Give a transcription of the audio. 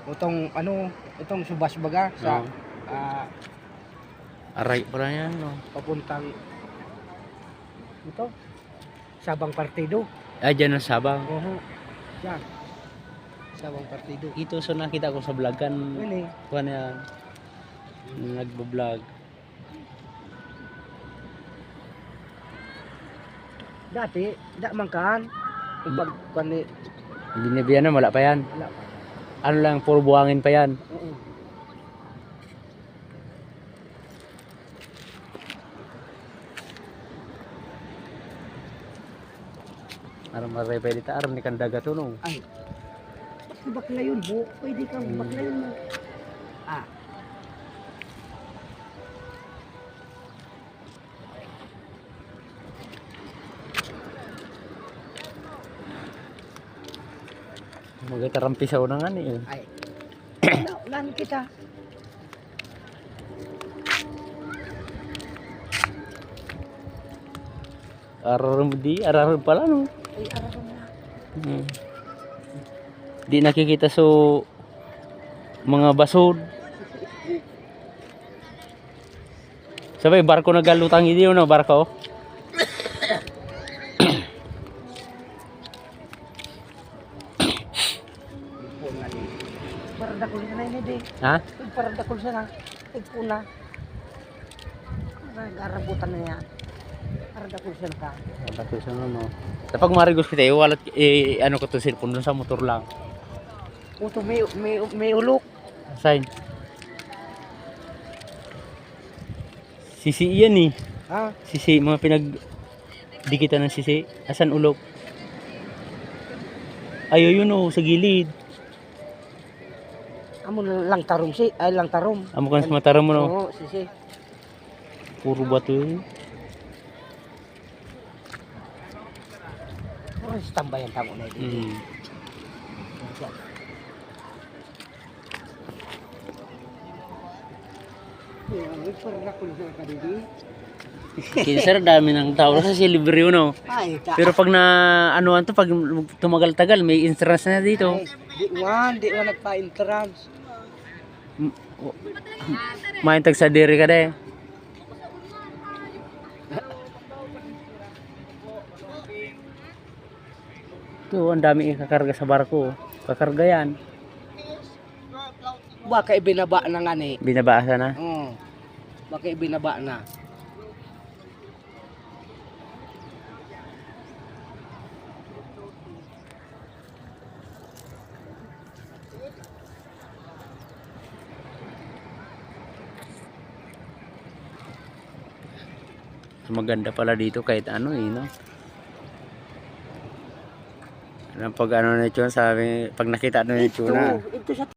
Itong ano, itong subas baga sa Oo. Aray pala yan, no? papuntang ito Sabang Partido. Dyan ang Sabang. Oo. Yan. Sabang Partido. Ito so nakita ko sa vlog kan. Ini. Kuha na yan. Nagbablog. Dati, da man kan. Pag kani Binibiyan na, wala pa yan. wala pa. Ano lang, puro buhangin pa yan. Oo. Aram maray pwede ta, aram ni kandaga to, no? Ay. Bakla yun, bo. Pwede kang bakla yun mo. Ah. Magkakarampisaw na nga ni. Ay. Ulan kita. Araram di, araram pala, no? Ay, araw na. Di nakikita so mga basod. Sabay barko nagalutang hindi no barko. Para dakol na ini di. Ha? Para dakol sana. Puna. Nagarabutan na yan. Para dakol sana ka. Bakit sa no? Kapag marigos kita, walat ano ko to cellphone dun sa motor lang. Uto may ulok. Sign. Sisi yan eh. Ha? Sisi, mga pinagdikitan ng sisi. Asan ulok? Ayaw yun oh, sa gilid. Amo lang tarom si, ay lang tarom. Amo kan sa mataram mo no? Oo, sisi. Puro bato yun. Puro tambayan tamo na ito. Para dakol sana ka di. Kinsa dami ng tao sa libre yun no? Ay, Pero pag na anuan to, pag tumagal-tagal, may insurance na dito. di man nagpa-entrance. Maintag sa diri ka de. Ito, ang dami ikakarga sa barko. Kakarga yan. Baka ibinaba na nga ni. Binabaasa na. Oo. Baka ibinaba na. Maganda pala dito kahit ano eh, no? Pag ano na ito, sabi, pag nakita ano na ito na. Ito sa